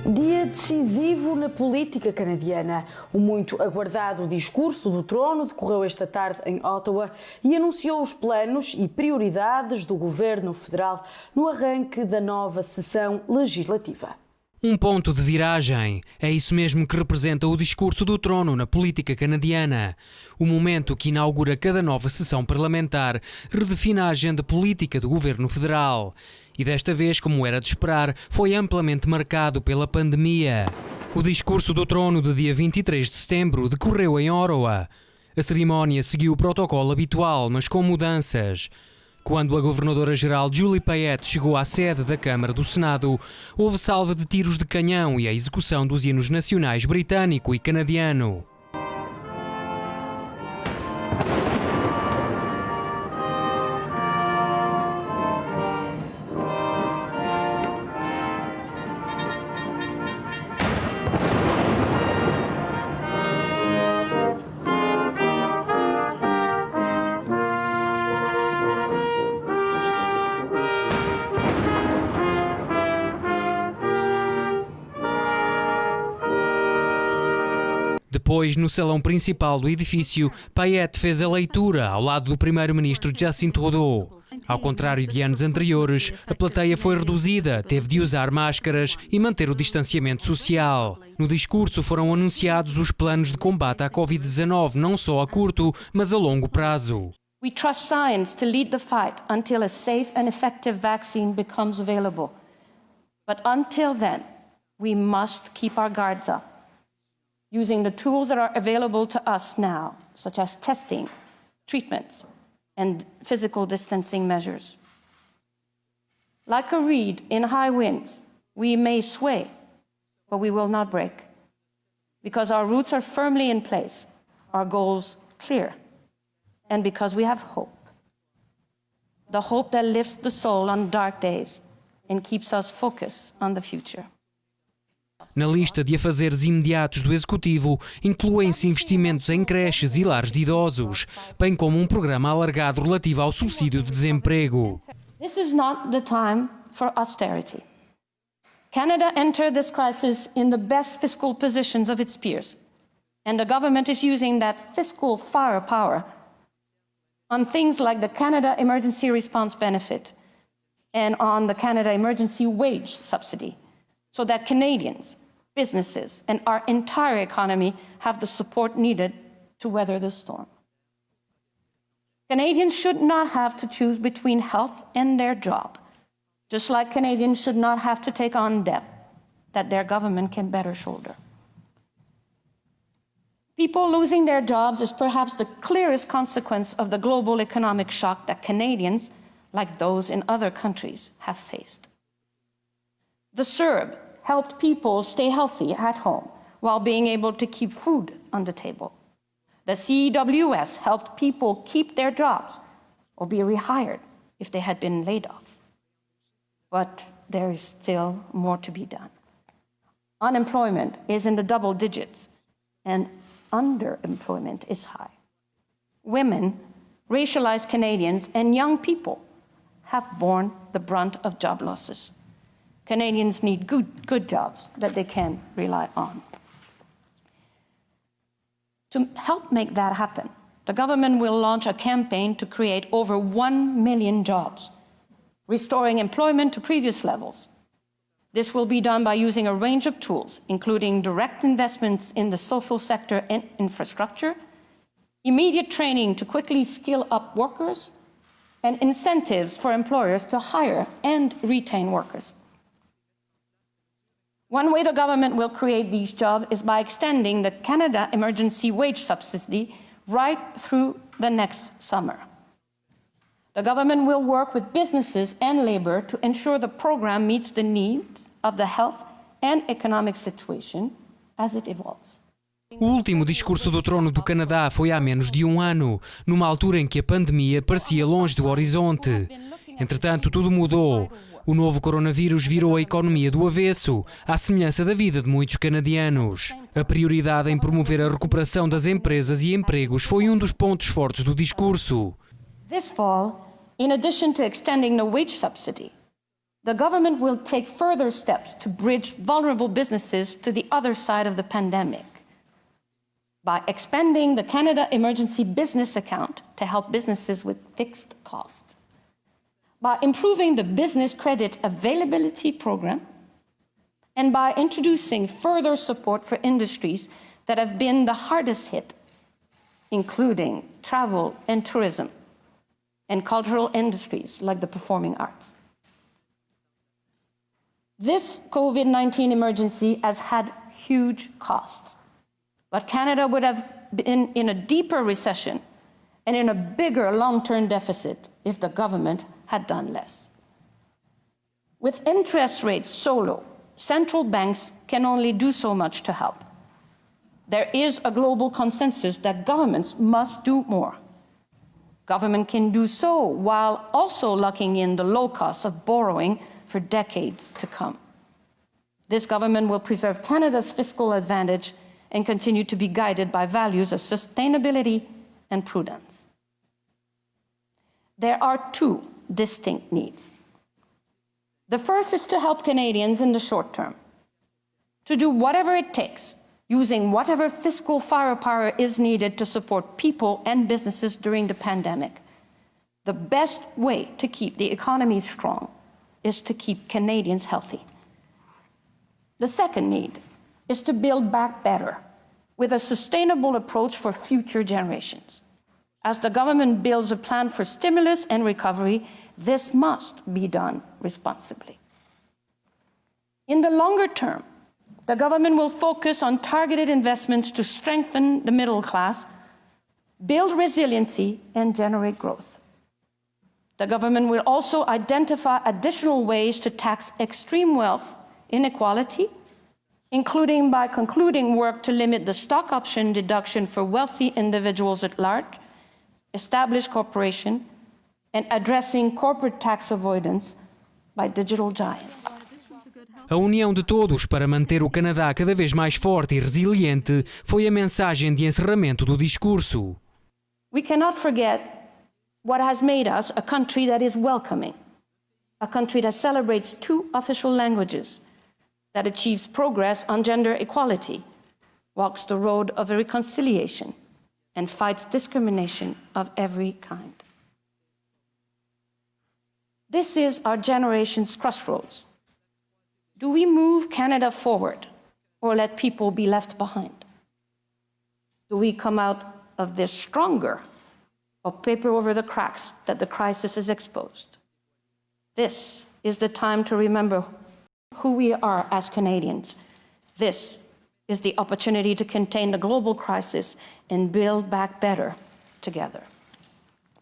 Dia decisivo na política canadiana. O muito aguardado Discurso do Trono decorreu esta tarde em Ottawa e anunciou os planos e prioridades do Governo federal no arranque da nova sessão legislativa. Um ponto de viragem. É isso mesmo que representa o Discurso do Trono na política canadiana. O momento que inaugura cada nova sessão parlamentar redefine a agenda política do Governo federal. E desta vez, como era de esperar, foi amplamente marcado pela pandemia. O Discurso do Trono de dia 23 de setembro decorreu em Ottawa. A cerimónia seguiu o protocolo habitual, mas com mudanças. Quando a governadora-geral Julie Payette chegou à sede da Câmara do Senado, houve salva de tiros de canhão e a execução dos hinos nacionais britânico e canadiano. Depois, no salão principal do edifício, Payette fez a leitura ao lado do primeiro-ministro Justin Trudeau. Ao contrário de anos anteriores, a plateia foi reduzida, teve de usar máscaras e manter o distanciamento social. No discurso foram anunciados os planos de combate à Covid-19, não só a curto, mas a longo prazo. We trust science to lead the fight until a safe and effective vaccine becomes available. But until then, we must keep our guards up, using the tools that are available to us now, such as testing, treatments, and physical distancing measures. Like a reed in high winds, we may sway, but we will not break, because our roots are firmly in place, our goals clear, and because we have hope. The hope that lifts the soul on dark days and keeps us focused on the future. Na lista de afazeres imediatos do Executivo, incluem-se investimentos em creches e lares de idosos, bem como um programa alargado relativo ao subsídio de desemprego. This is not the time for austerity. Canada entered this crisis in the best fiscal positions of its peers, and the government is using that fiscal firepower on things like the Canada Emergency Response Benefit and on the Canada Emergency Wage Subsidy, so that Canadians, businesses, and our entire economy have the support needed to weather the storm. Canadians should not have to choose between health and their job, just like Canadians should not have to take on debt that their government can better shoulder. People losing their jobs is perhaps the clearest consequence of the global economic shock that Canadians, like those in other countries, have faced. The CERB helped people stay healthy at home while being able to keep food on the table. The CEWS helped people keep their jobs or be rehired if they had been laid off. But there is still more to be done. Unemployment is in the double digits and underemployment is high. Women, racialized Canadians, and young people have borne the brunt of job losses. Canadians need good jobs that they can rely on. To help make that happen, the government will launch a campaign to create over 1 million jobs, restoring employment to previous levels. This will be done by using a range of tools, including direct investments in the social sector and infrastructure, immediate training to quickly skill up workers, and incentives for employers to hire and retain workers. One way the government will create these jobs is by extending the Canada Emergency Wage Subsidy right through the next summer. The government will work with businesses and labor to ensure the program meets the needs of the health and economic situation as it evolves. O último discurso do trono do Canadá foi há menos de um ano, numa altura em que a pandemia parecia longe do horizonte. Entretanto, tudo mudou. O novo coronavírus virou a economia do avesso, à semelhança da vida de muitos canadianos. A prioridade em promover a recuperação das empresas e empregos foi um dos pontos fortes do discurso. This fall, In addition to extending the wage subsidy, the government will take further steps to bridge vulnerable businesses to the other side of the pandemic by expanding the Canada Emergency Business Account to help businesses with fixed costs, by improving the Business Credit Availability Program, and by introducing further support for industries that have been the hardest hit, including travel and tourism, and cultural industries like the performing arts. This COVID-19 emergency has had huge costs, but Canada would have been in a deeper recession and in a bigger long-term deficit if the government had done less. With interest rates so low, central banks can only do so much to help. There is a global consensus that governments must do more. Government can do so while also locking in the low cost of borrowing for decades to come. This government will preserve Canada's fiscal advantage and continue to be guided by values of sustainability and prudence. There are two distinct needs. The first is to help Canadians in the short term, to do whatever it takes, using whatever fiscal firepower is needed to support people and businesses during the pandemic. The best way to keep the economy strong is to keep Canadians healthy. The second need is to build back better with a sustainable approach for future generations. As the government builds a plan for stimulus and recovery, this must be done responsibly. In the longer term, the government will focus on targeted investments to strengthen the middle class, build resiliency, and generate growth. The government will also identify additional ways to tax extreme wealth inequality, including by concluding work to limit the stock option deduction for wealthy individuals at large, established corporations, and addressing corporate tax avoidance by digital giants. A união de todos para manter o Canadá cada vez mais forte e resiliente foi a mensagem de encerramento do discurso. We cannot forget what has made us a country that is welcoming, a country that celebrates two official languages, that achieves progress on gender equality, walks the road of reconciliation, and fights discrimination of every kind. This is our generation's crossroads. Do we move Canada forward or let people be left behind? Do we come out of this stronger or paper over the cracks that the crisis has exposed? This is the time to remember who we are as Canadians. This is the opportunity to contain the global crisis and build back better together.